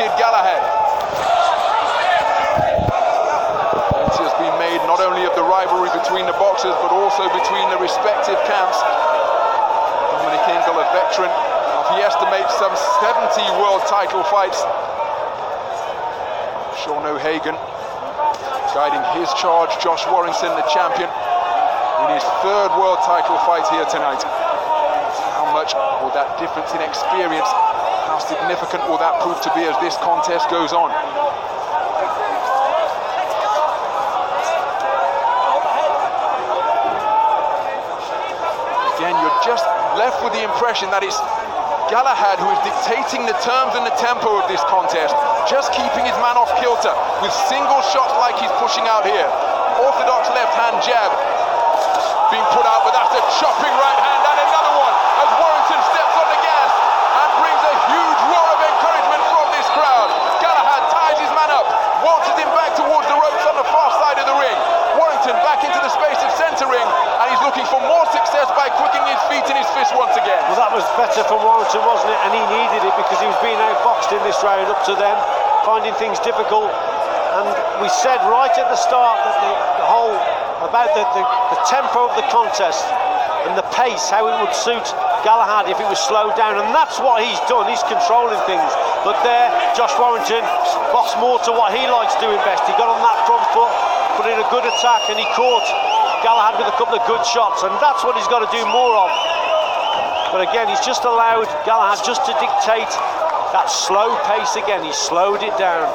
Kid Galahad. Plenty has been made not only of the rivalry between the boxers, but also between the respective camps. Dominic Ingle, a veteran of, he estimates, some 70 world title fights. Sean O'Hagan guiding his charge. Josh Warrington, the champion, in his third world title fight here tonight. How much will that difference in experience, how significant will that prove to be as this contest goes on? Again, you're just left with the impression that it's Galahad who is dictating the terms and the tempo of this contest, just keeping his man off kilter with single shots like he's pushing out here. Orthodox left hand jab being put out, but that's a chopping right hand, and another one as Warrington steps on the gas and brings a huge roar of encouragement from this crowd. Galahad ties his man up, waltzes him back towards the ropes on the far side of the ring. Warrington back into the space of centre ring, and he's looking for more success by quickening his feet and his fist once again. Well, that was better for Warrington, wasn't it? And he needed it because he was being outboxed in this round up to then, finding things difficult. And we said right at the start that the whole about the tempo of the contest and the pace, how it would suit Galahad if it was slowed down, and that's what he's done. He's controlling things. But there, Josh Warrington boxed more to what he likes doing best. He got on that front foot, put in a good attack, and he caught Galahad with a couple of good shots, and that's what he's got to do more of. But again, he's just allowed Galahad just to dictate that slow pace again. He slowed it down.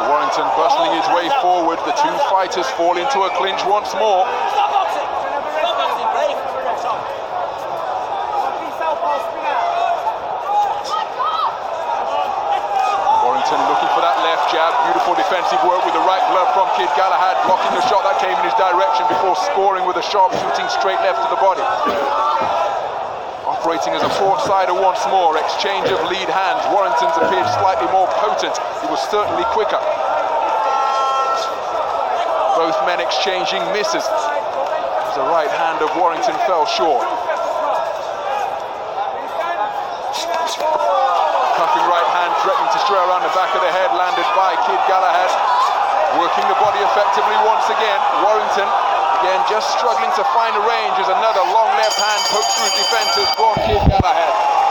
Warrington bustling his way forward. The two fighters fall into a clinch once more. Warrington looking for that left jab. Beautiful defensive work with the right glove from Kid Galahad, blocking the shot that came in his direction before scoring with a sharp shooting straight left to the body. Operating as a four-sider once more, exchange of lead hands. Warrington's appeared slightly more potent. He was certainly quicker. Both men exchanging misses as the right hand of Warrington fell short. Cuffing right hand threatening to stray around the back of the head, landed by Kid Galahad. Working the body effectively once again. Warrington again just struggling to find a range as another long left hand poked through his defences from Kid Galahad.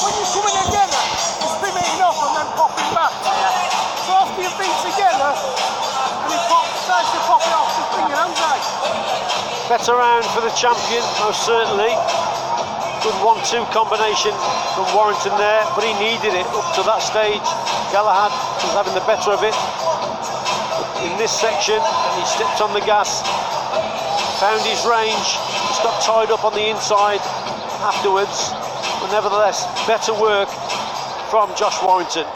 When you're coming together, it's pivoting off and then popping back. So after your feet together, and he decides to pop it off, just bring your hands out. Better round for the champion, most certainly. Good 1-2 combination from Warrington there, but he needed it up to that stage. Galahad was having the better of it. In this section, he stepped on the gas, found his range, just got tied up on the inside afterwards. But nevertheless, better work from Josh Warrington.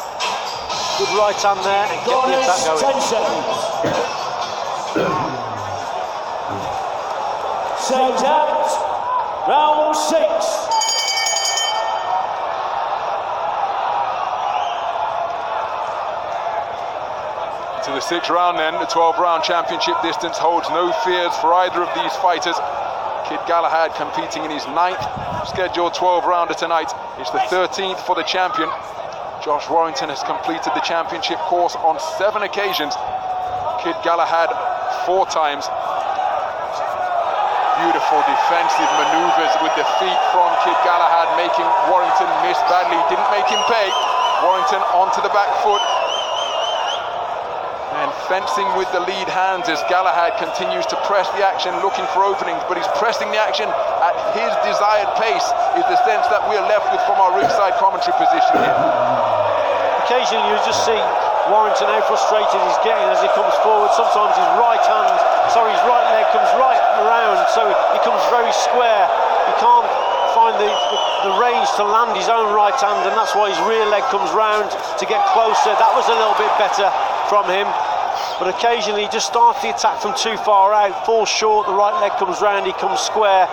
Good right hand there and get the attack going. 10 seconds. Time's out. Round 6. To the 6th round then, the 12-round championship distance holds no fears for either of these fighters. Kid Galahad competing in his 9th scheduled 12-rounder tonight. It's the 13th for the champion. Josh Warrington has completed the championship course on 7 occasions. Kid Galahad 4 times. Beautiful defensive maneuvers with the feet from Kid Galahad, making Warrington miss badly. Didn't make him pay. Warrington onto the back foot. And fencing with the lead hands as Galahad continues to press the action, looking for openings, but he's pressing the action at his desired pace, is the sense that we're left with from our ringside commentary position here. Occasionally you just see Warrington how frustrated he's getting as he comes forward. Sometimes his right leg comes right around, so he comes very square. He can't find the range to land his own right hand, and that's why his rear leg comes round to get closer. That was a little bit better from him, but occasionally he just starts the attack from too far out, falls short, the right leg comes round, he comes square,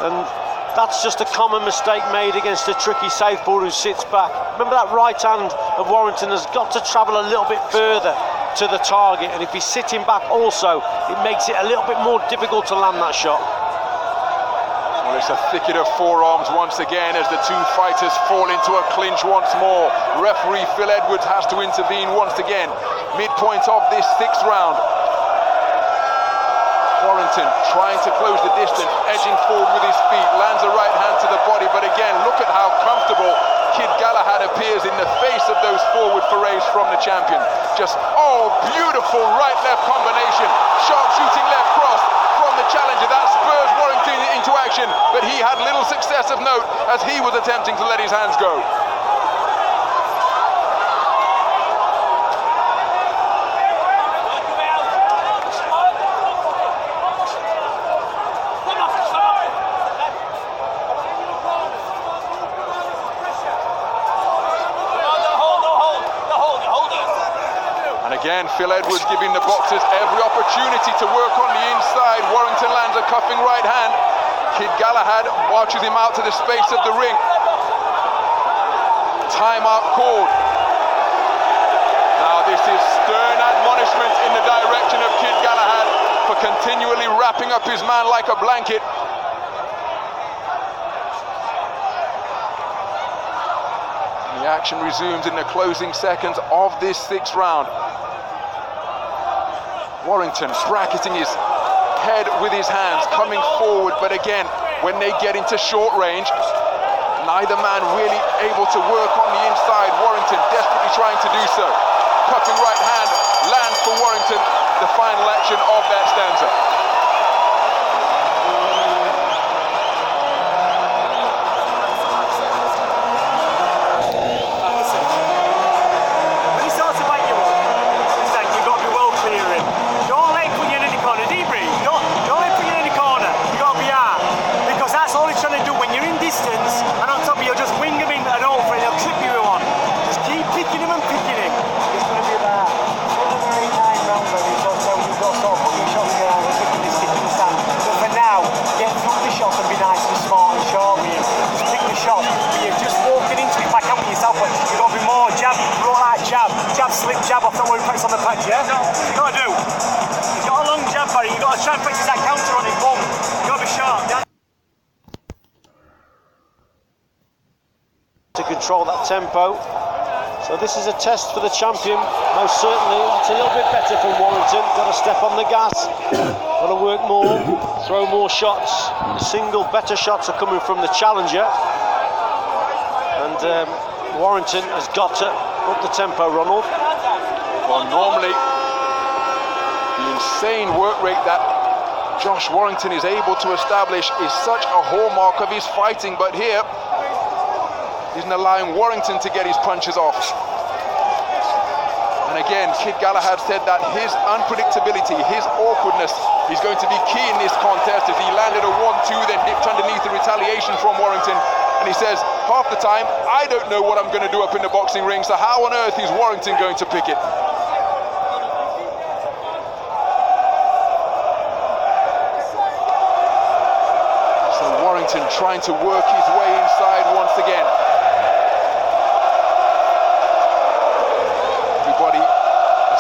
and That's just a common mistake made against a tricky southpaw who sits back. Remember, that right hand of Warrington has got to travel a little bit further to the target, and if he's sitting back also, it makes it a little bit more difficult to land that shot. Well, it's a thicket of forearms once again as the two fighters fall into a clinch once more. Referee Phil Edwards has to intervene once again. Midpoint of this 6th round. Warrington trying to close the distance, edging forward with his feet, lands a right hand to the body, but again, look at how comfortable Kid Galahad appears in the face of those forward forays from the champion. Just, oh, beautiful right-left combination, sharp shooting left cross from the challenger. That spurs Warrington into action, but he had little success of note as he was attempting to let his hands go. Again, Phil Edwards giving the boxers every opportunity to work on the inside. Warrington lands a cuffing right hand. Kid Galahad marches him out to the space of the ring. Timeout called. Now this is stern admonishment in the direction of Kid Galahad for continually wrapping up his man like a blanket. And the action resumes in the closing seconds of this 6th round. Warrington bracketing his head with his hands, coming forward, but again, when they get into short range, neither man really able to work on the inside. Warrington desperately trying to do so. Cupping right hand lands for Warrington, the final action of that stanza. Slip jab off the one who puts on the patch, yeah? You gotta do. He's got a long jab, Barry. You gotta try and practice that counter on him, boom. You gotta be sharp, yeah? To control that tempo. So this is a test for the champion, most certainly. That's a little bit better from Warrington. Got to step on the gas, got to work more, throw more shots. The single better shots are coming from the challenger. And Warrington has got to up the tempo, Ronald. Well, normally the insane work rate that Josh Warrington is able to establish is such a hallmark of his fighting, but here isn't allowing Warrington to get his punches off. And again, Kid Galahad said that his unpredictability, his awkwardness is going to be key in this contest as he landed a 1-2, then dipped underneath the retaliation from Warrington. And he says, half the time, I don't know what I'm going to do up in the boxing ring, so how on earth is Warrington going to pick it? So Warrington trying to work his way inside once again. Everybody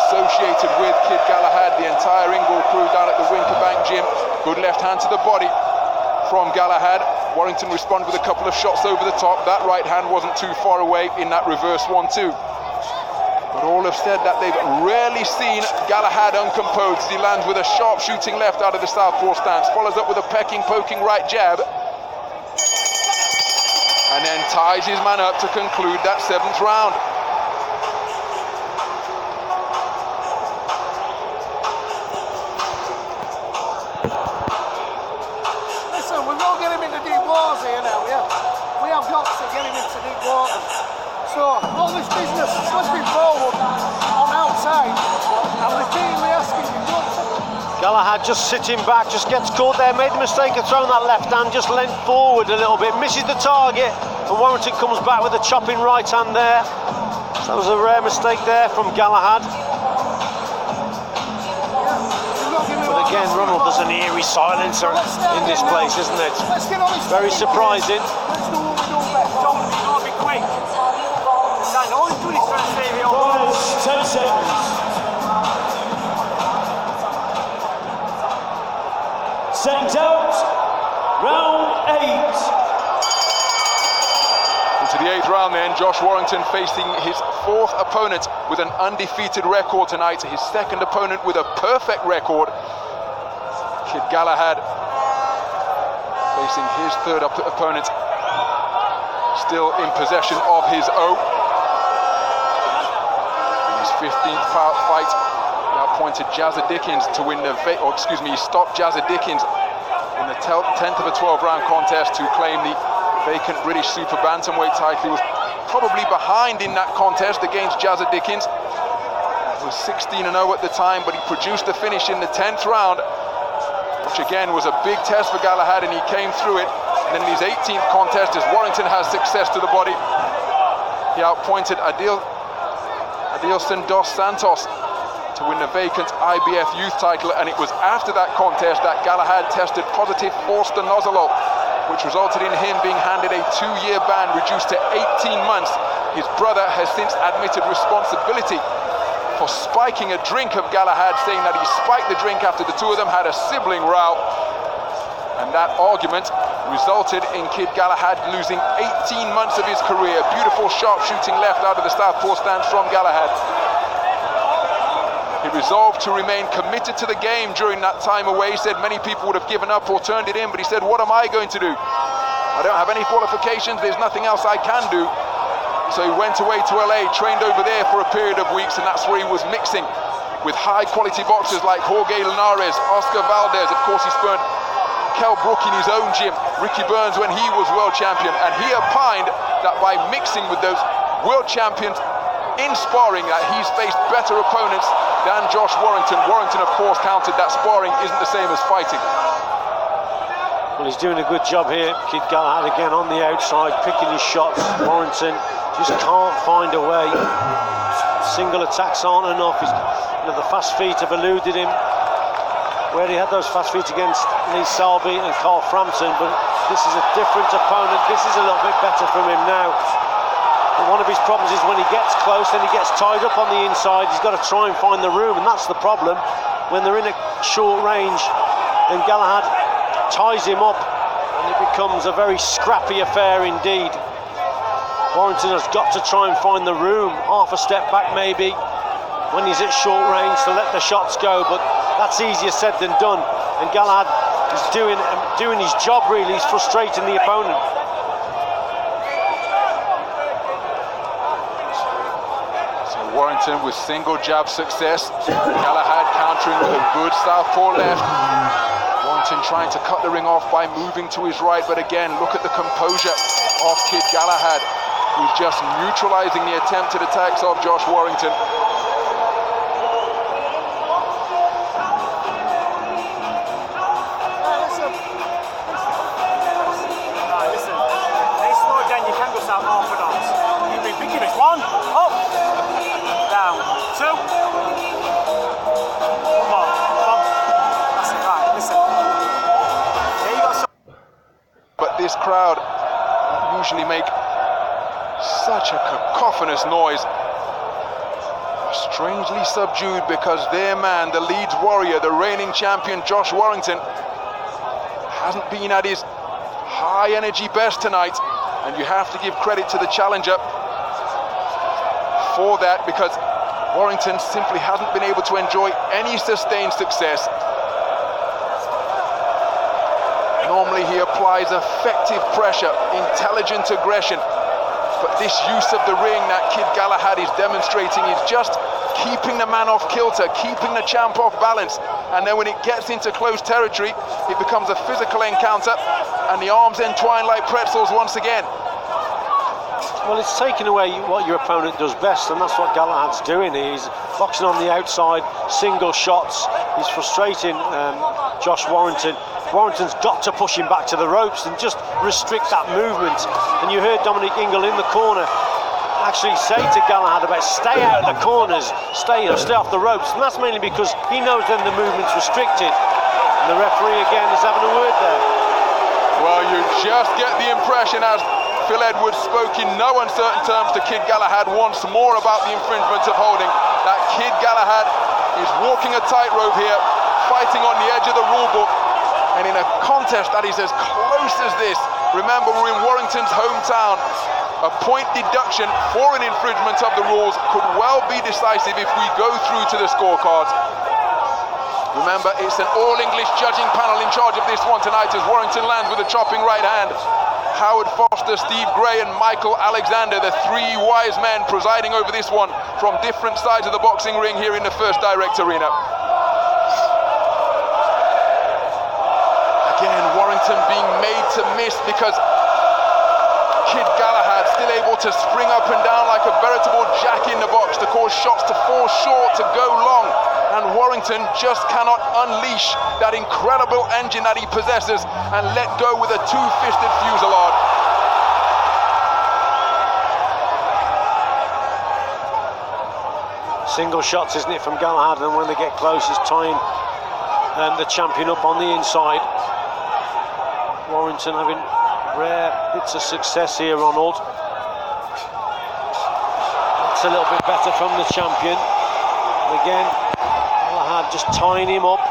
associated with Kid Galahad, the entire Ingle crew down at the Winterbank gym. Good left hand to the body from Galahad. Warrington responded with a couple of shots over the top. That right hand wasn't too far away in that reverse 1-2. But all have said that they've rarely seen Galahad uncomposed. He lands with a sharp shooting left out of the southpaw stance, follows up with a pecking, poking right jab, and then ties his man up to conclude that 7th round. We have got to get him into deep water. So all this business slipping forward on outside, I'm repeatedly asking you not to. Galahad just sitting back, just gets caught there, made the mistake of throwing that left hand, just leant forward a little bit, misses the target, and Warrington comes back with a chopping right hand there. So that was a rare mistake there from Galahad. But Again, Ronald, there's an eerie silencer in this place, isn't it? Very surprising. Let's do what we do best. Don't be quick. Listen, all he's doing is trying to save it all. 10 seconds. Seconds out. Round 8. Into the 8th round then, Josh Warrington facing his 4th opponent with an undefeated record tonight, his 2nd opponent with a perfect record, Kid Galahad, facing his 3rd opponent, still in possession of his O. In his 15th fight, he outpointed Jazza Dickens to win the, he stopped Jazza Dickens in the 10th of a 12-round contest to claim the vacant British super bantamweight title. He was probably behind in that contest against Jazza Dickens. He was 16-0 at the time, but he produced the finish in the 10th round, which again was a big test for Galahad, and he came through it. And then in his 18th contest, as Warrington has success to the body, he outpointed Adilson dos Santos to win the vacant IBF youth title, and it was after that contest that Galahad tested positive for stanozolol, which resulted in him being handed a 2-year ban reduced to 18 months. His brother has since admitted responsibility for spiking a drink of Galahad, saying that he spiked the drink after the two of them had a sibling row. And that argument resulted in Kid Galahad losing 18 months of his career. Beautiful sharpshooting left out of the southpaw stance from Galahad. He resolved to remain committed to the game during that time away. He said many people would have given up or turned it in, but he said, what am I going to do? I don't have any qualifications, there's nothing else I can do. So he went away to LA, trained over there for a period of weeks, and that's where he was mixing with high quality boxers like Jorge Linares, Oscar Valdez. Of course, he spurned Kell Brook in his own gym, Ricky Burns when he was world champion, and he opined that by mixing with those world champions in sparring that he's faced better opponents than Josh Warrington. Warrington, of course, counted that sparring isn't the same as fighting. Well, he's doing a good job here, Kid Galahad, again on the outside, picking his shots. Warrington just can't find a way. Single attacks aren't enough. The fast feet have eluded him, where he had those fast feet against Lee Selby and Carl Frampton, but this is a different opponent. This is a little bit better from him now. But one of his problems is when he gets close, then he gets tied up on the inside. He's got to try and find the room, and that's the problem. When they're in a short range, then Galahad ties him up, and it becomes a very scrappy affair indeed. Warrington has got to try and find the room, half a step back maybe, when he's at short range to let the shots go, but that's easier said than done. And Galahad is doing his job really. He's frustrating the opponent. Warrington with single jab success. Galahad countering with a good southpaw left. Warrington trying to cut the ring off by moving to his right, but again, look at the composure of Kid Galahad, who's just neutralizing the attempted attacks of Josh Warrington. Listen, they slow down, you can go south orthodox. You've been picking it. 1, up, down, 2. One more, come on. That's it, right, listen. There you go. But this crowd usually make such a cacophonous noise. Strangely subdued because their man, the Leeds Warrior, the reigning champion Josh Warrington, hasn't been at his high energy best tonight, and you have to give credit to the challenger for that, because Warrington simply hasn't been able to enjoy any sustained success. Normally he applies effective pressure, intelligent aggression, but this use of the ring that Kid Galahad is demonstrating is just keeping the man off kilter, keeping the champ off balance, and then when it gets into close territory, it becomes a physical encounter, and the arms entwine like pretzels once again. Well, it's taking away what your opponent does best, and that's what Galahad's doing. He's boxing on the outside, single shots. He's frustrating Josh Warrington. Warrington's got to push him back to the ropes and just restrict that movement. And you heard Dominic Ingle in the corner actually say to Galahad about stay out of the corners, stay off the ropes, and that's mainly because he knows then the movement's restricted. the referee again is having a word there. Well, you just get the impression, as Phil Edwards spoke in no uncertain terms to Kid Galahad once more about the infringement of holding, that Kid Galahad is walking a tightrope here, fighting on the edge of the rule book, and in a contest that is as close as this, remember we're in Warrington's hometown, a point deduction for an infringement of the rules could well be decisive if we go through to the scorecards. Remember, it's an all-English judging panel in charge of this one tonight as Warrington lands with a chopping right hand. Howard Foster, Steve Gray and Michael Alexander, the three wise men presiding over this one from different sides of the boxing ring here in the First Direct Arena. Again, Warrington being made to miss because Kid Galahad still able to spring up and down like a veritable jack in the box to cause shots to fall short, to go long. And Warrington just cannot unleash that incredible engine that he possesses and let go with a two-fisted fusillade. Single shots, isn't it, from Galahad, and when they get close, he's tying the champion up on the inside. Warrington having rare bits of success here, Ronald. That's a little bit better from the champion. And again, Galahad just tying him up.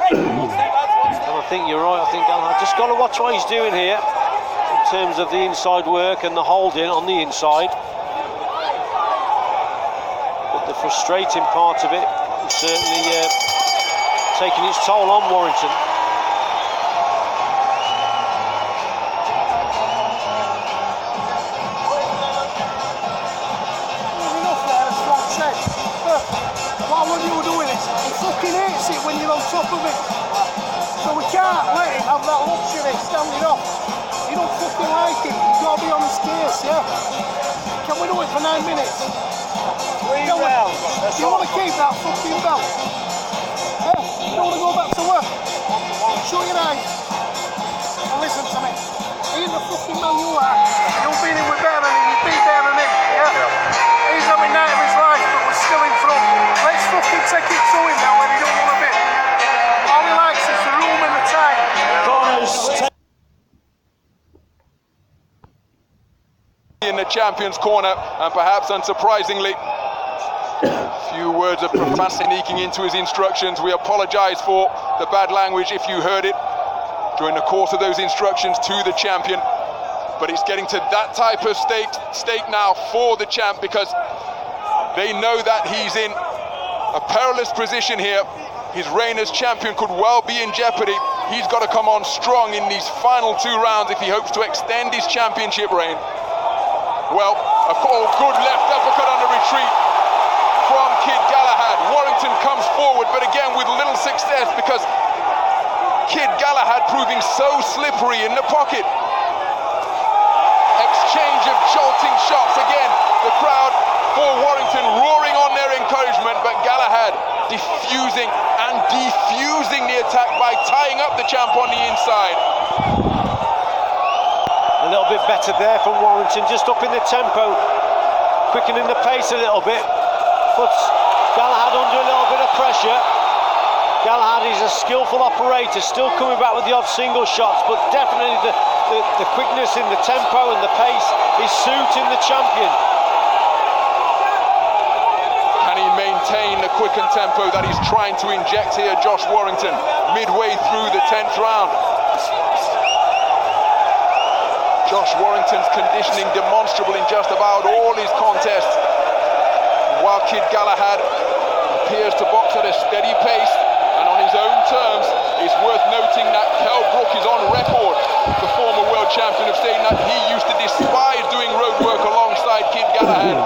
And I think you're right, I think Galahad just got to watch what he's doing here in terms of the inside work and the holding on the inside. But the frustrating part of it is certainly taking its toll on Warrington. Hates it when you're on top of it, so we can't let him have that luxury standing up. You don't fucking like it, you've got to be on his case, yeah? Can we do it for 9 minutes? 3 rounds. Do you want to keep that fucking belt? Yeah? You don't want to go back to work? Shut your eyes and listen to me. He's the fucking man you are. You've been in with better than him, you've been better than him, yeah? He's having night of his life, but we're still in front. Let's fucking take it to him now when he don't want a bit. All he likes is the room and the time. In the champion's corner, and perhaps unsurprisingly, a few words of profanity sneaking into his instructions. We apologise for the bad language if you heard it during the course of those instructions to the champion. But it's getting to that type of stake now for the champ, because they know that he's in a perilous position here. His reign as champion could well be in jeopardy. He's got to come on strong in these final 2 rounds if he hopes to extend his championship reign. Well, good left uppercut on the retreat from Kid Galahad. Warrington comes forward, but again with little success because Kid Galahad proving so slippery in the pocket. Exchange of jolting shots again. The crowd for Warrington roaring on their encouragement, but Galahad diffusing and defusing the attack by tying up the champ on the inside. A little bit better there from Warrington, just up in the tempo, quickening the pace a little bit, puts Galahad under a little bit of pressure. Galahad is a skillful operator, still coming back with the odd single shots, but definitely the quickness in the tempo and the pace is suiting the champion. Can he maintain the quickened tempo that he's trying to inject here, Josh Warrington, midway through the 10th round? Josh Warrington's conditioning demonstrable in just about all his contests, while Kid Galahad appears to box at a steady pace and on his own terms. It's worth noting that Kell Brook is on record, the former world champion, of saying that he used to despise doing road work alongside Kid Galahad,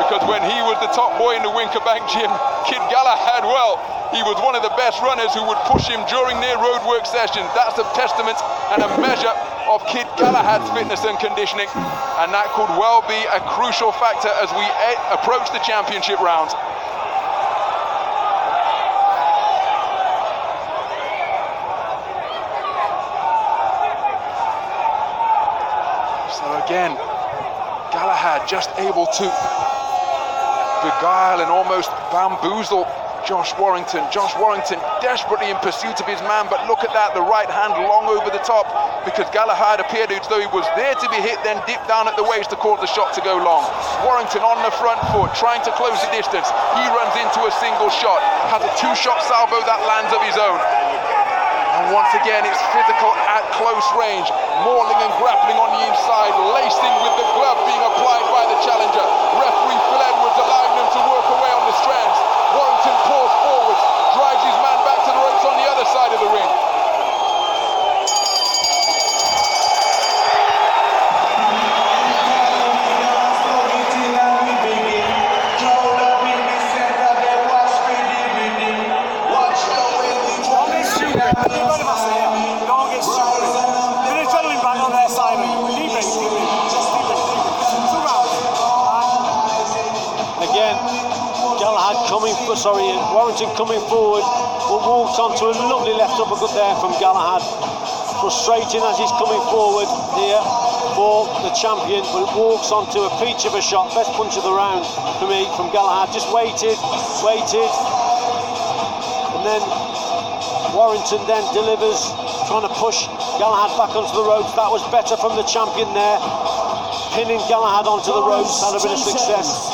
because when he was the top boy in the Winkerbank gym, Kid Galahad, well, he was one of the best runners who would push him during their road work sessions. That's a testament and a measure of Kid Galahad's fitness and conditioning, and that could well be a crucial factor as we approach the championship rounds. So again, Galahad just able to beguile and almost bamboozle Josh Warrington desperately in pursuit of his man, but look at that, the right hand long over the top, because Galahad appeared as though he was there to be hit, then dipped down at the waist to cause the shot to go long. Warrington on the front foot, trying to close the distance. He runs into a single shot, has a two-shot salvo that lands of his own. And once again, it's physical at close range, mauling and grappling on the inside, lacing with the glove being applied by the challenger. Referee Phil Edwards allowing them to work away on the strands. Warrington pulls forwards, drives his man back to the ropes on the other side of the ring. Warrington coming forward, but walks onto a lovely left uppercut there from Galahad. Frustrating as he's coming forward here for the champion, but it walks onto a peach of a shot. Best punch of the round for me from Galahad. Just waited, and then Warrington then delivers, trying to push Galahad back onto the ropes. That was better from the champion there, pinning Galahad onto the ropes. Had a bit of success,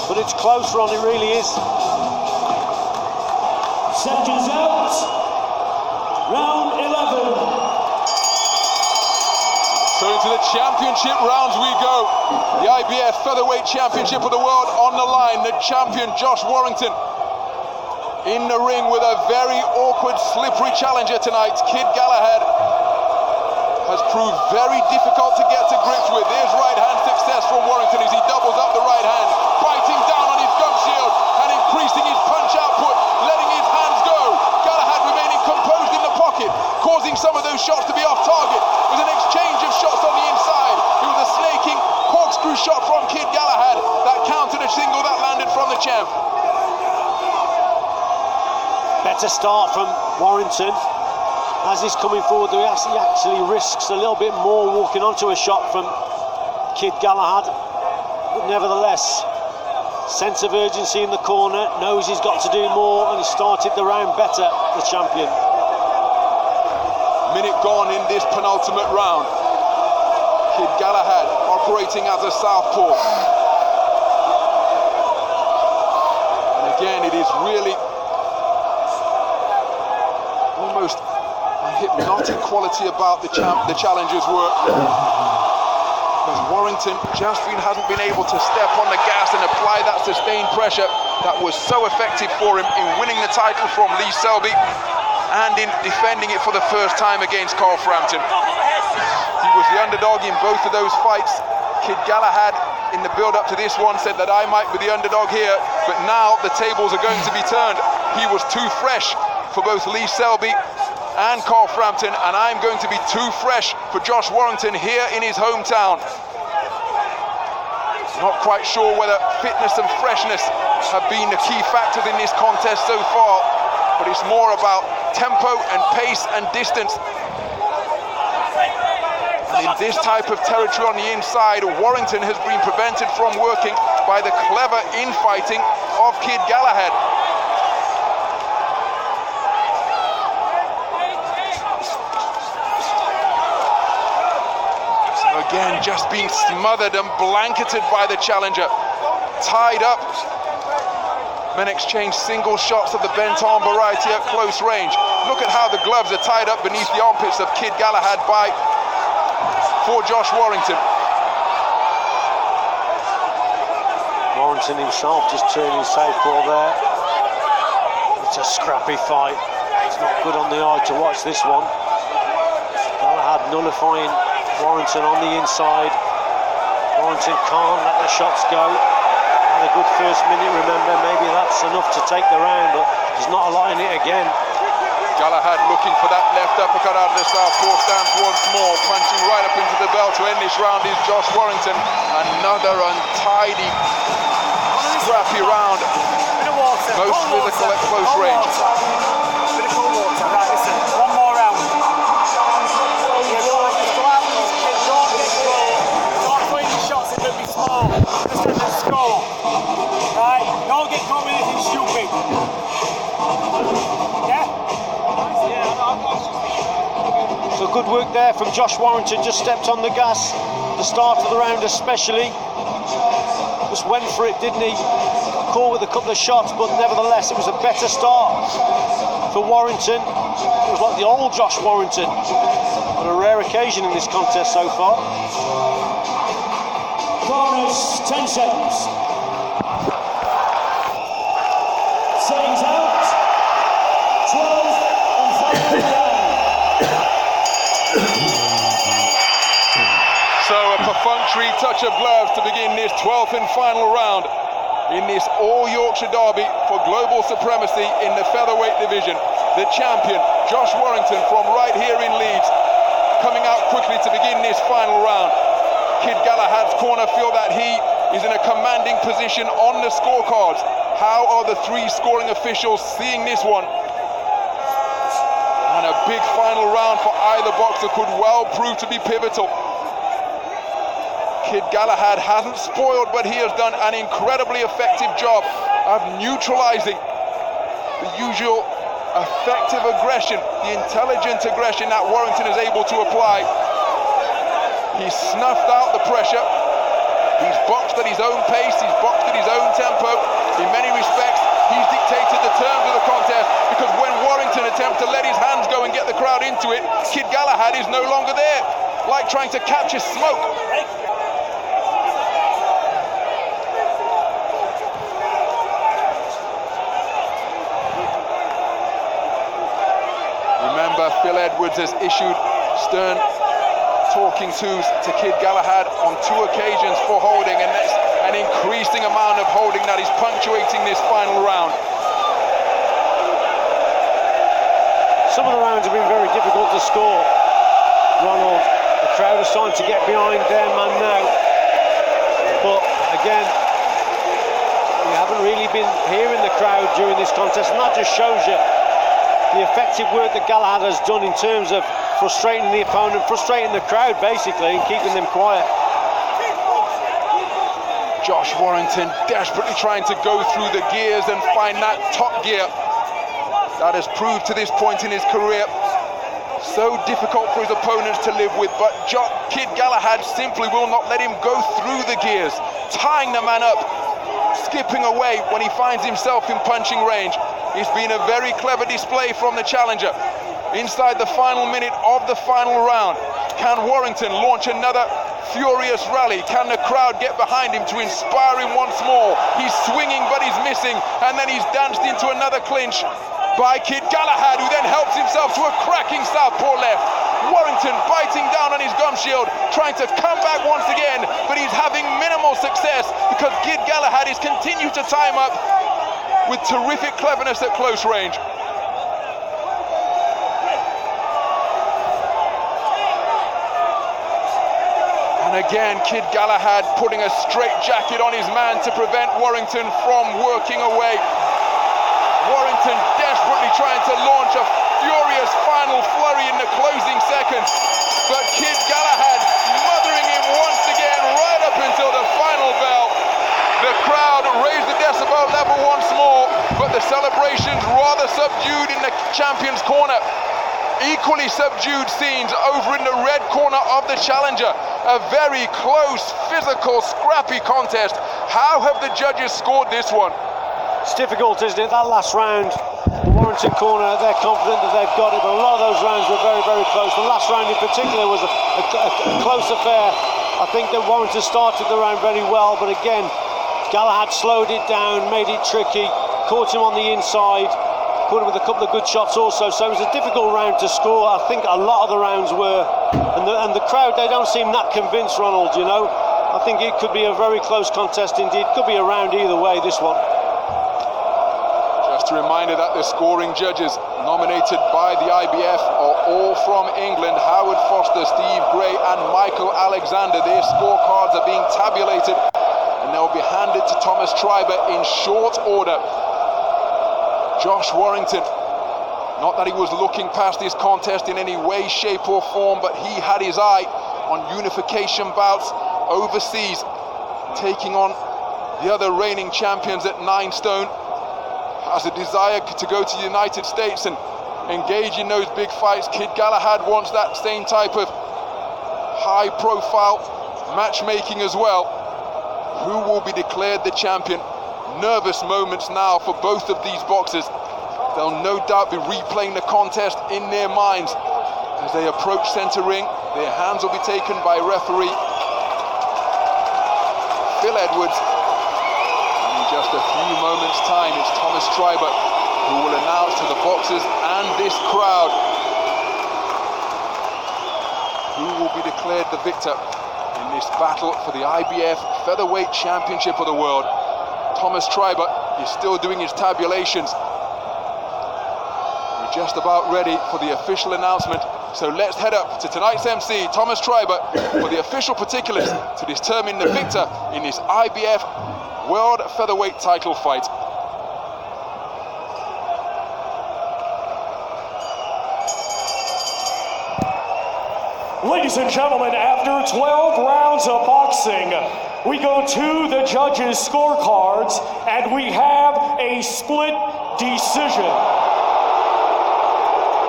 but it's close, Ron, it really is. Seconds out, round 11. So into the championship rounds we go. The IBF Featherweight Championship of the World on the line. The champion, Josh Warrington, in the ring with a very awkward, slippery challenger tonight. Kid Galahad has proved very difficult to get to grips with. There's right hand success from Warrington as he doubles up the right hand, biting down on his gum shield and increasing his punch output, letting his hands go. Galahad remaining composed in the pocket, causing some of those shots to be off target. It was an exchange of shots on the inside. It was a snaking corkscrew shot from Kid Galahad that countered a single that landed from the champ. Better start from Warrington. As he's coming forward, he actually risks a little bit more walking onto a shot from Kid Galahad. But nevertheless, sense of urgency in the corner, knows he's got to do more, and he started the round better, the champion. Minute gone in this penultimate round. Kid Galahad operating as a southpaw. And again, it is really almost a hypnotic quality about the challenger's work. Because Warrington hasn't been able to step on the gas and apply that sustained pressure that was so effective for him in winning the title from Lee Selby and in defending it for the first time against Carl Frampton. He was the underdog in both of those fights. Kid Galahad, in the build-up to this one, said that I might be the underdog here, but now the tables are going to be turned. He was too fresh for both Lee Selby and Carl Frampton, and I'm going to be too fresh for Josh Warrington here in his hometown. Not quite sure whether fitness and freshness have been the key factors in this contest so far, but it's more about tempo and pace and distance. And in this type of territory on the inside, Warrington has been prevented from working by the clever infighting of Kid Galahad. Again, just being smothered and blanketed by the challenger. Tied up. Men exchange single shots of the bent arm variety at close range. Look at how the gloves are tied up beneath the armpits of Kid Galahad for Josh Warrington. Warrington himself just turning southpaw there. It's a scrappy fight. It's not good on the eye to watch this one. Galahad nullifying Warrington on the inside. Warrington can't let the shots go. Had a good first minute, remember. Maybe that's enough to take the round, but there's not a lot in it again. Galahad looking for that left uppercut out of the southpaw stance once more, punching right up into the bell to end this round is Josh Warrington. Another untidy, scrappy round. Most physical at close range. Bit of cold water. Right, listen, one more round. Don't throw any shots in, but be small. Just let them score. Right, don't get caught with anything stupid. So good work there from Josh Warrington, just stepped on the gas, the start of the round especially. Just went for it, didn't he? Caught with a couple of shots, but nevertheless it was a better start for Warrington. It was like the old Josh Warrington, on a rare occasion in this contest so far. Corners, 10 seconds. Settings out. 12 and final round. So a perfunctory touch of gloves to begin this 12th and final round in this all-Yorkshire derby for global supremacy in the featherweight division. The champion, Josh Warrington, from right here in Leeds, coming out quickly to begin this final round. Kid Galahad's corner feel that he is in a commanding position on the scorecards. How are the three scoring officials seeing this one? And a big final round for either boxer could well prove to be pivotal. Kid Galahad hasn't spoiled, but he has done an incredibly effective job of neutralizing the usual effective aggression, the intelligent aggression that Warrington is able to apply. He's snuffed out the pressure. He's boxed at his own pace, he's boxed at his own tempo. In many respects, he's dictated the terms of the contest, because when Warrington attempts to let his hands go and get the crowd into it, Kid Galahad is no longer there, like trying to capture smoke. Remember, Phil Edwards has issued stern talking tos to Kid Galahad on 2 occasions for holding, and that's an increasing amount of holding that is punctuating this final round. Some of the rounds have been very difficult to score, Ronald. The crowd are starting to get behind their man now, but again, we haven't really been hearing the crowd during this contest, and that just shows you the effective work that Galahad has done in terms of frustrating the opponent, frustrating the crowd basically, and keeping them quiet. Josh Warrington desperately trying to go through the gears and find that top gear that has proved to this point in his career so difficult for his opponents to live with, but Kid Galahad simply will not let him go through the gears, tying the man up, skipping away when he finds himself in punching range. It's been a very clever display from the challenger. Inside the final minute of the final round, can Warrington launch another furious rally? Can the crowd get behind him to inspire him once more? He's swinging, but he's missing, and then he's danced into another clinch by Kid Galahad, who then helps himself to a cracking southpaw left. Warrington biting down on his gum shield, trying to come back once again, but he's having minimal success because Kid Galahad is continuing to tie him up with terrific cleverness at close range. And again, Kid Galahad putting a straight jacket on his man to prevent Warrington from working away. Warrington desperately trying to launch a furious final flurry in the closing seconds, but Kid Galahad mothering him once again right up until the final bell. The crowd raised the decibel level once more, but the celebrations rather subdued in the champion's corner. Equally subdued scenes over in the red corner of the challenger. A very close, physical, scrappy contest. How have the judges scored this one? It's difficult, isn't it? That last round, the Warrington corner, they're confident that they've got it, but a lot of those rounds were very, very close. The last round in particular was a close affair. I think that Warrington started the round very well, but again, Galahad slowed it down, made it tricky, caught him on the inside, caught him with a couple of good shots also, so it was a difficult round to score. I think a lot of the rounds were, and the crowd, they don't seem that convinced, Ronald, you know. I think it could be a very close contest indeed, could be a round either way, this one. Just a reminder that the scoring judges nominated by the IBF are all from England: Howard Foster, Steve Gray and Michael Alexander. Their scorecards are being tabulated and they'll be handed to Thomas Treiber in short order. Josh Warrington, not that he was looking past this contest in any way, shape or form, but he had his eye on unification bouts overseas, taking on the other reigning champions at 9 stone. has a desire to go to the United States and engage in those big fights. Kid Galahad wants that same type of high-profile matchmaking as well. Who will be declared the champion? Nervous moments now for both of these boxers. They'll no doubt be replaying the contest in their minds as they approach center ring. Their hands will be taken by referee Phil Edwards. And in just a few moments' time, it's Thomas Schreiber who will announce to the boxers and this crowd who will be declared the victor in this battle for the IBF Featherweight Championship of the World. Thomas Schreiber is still doing his tabulations. We're just about ready for the official announcement. So let's head up to tonight's MC, Thomas Schreiber, for the official particulars to determine the victor in this IBF World Featherweight title fight. Ladies and gentlemen, after 12 rounds of boxing, we go to the judges' scorecards, and we have a split decision.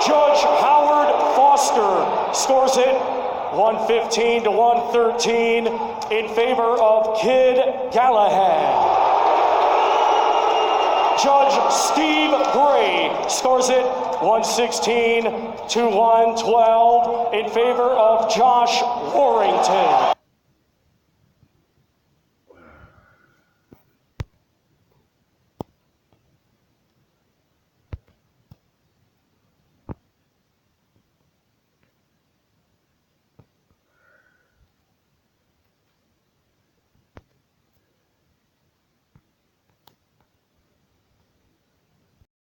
Judge Howard Foster scores it 115 to 113 in favor of Kid Galahad. Judge Steve Gray scores it 116 to 112 in favor of Josh Warrington.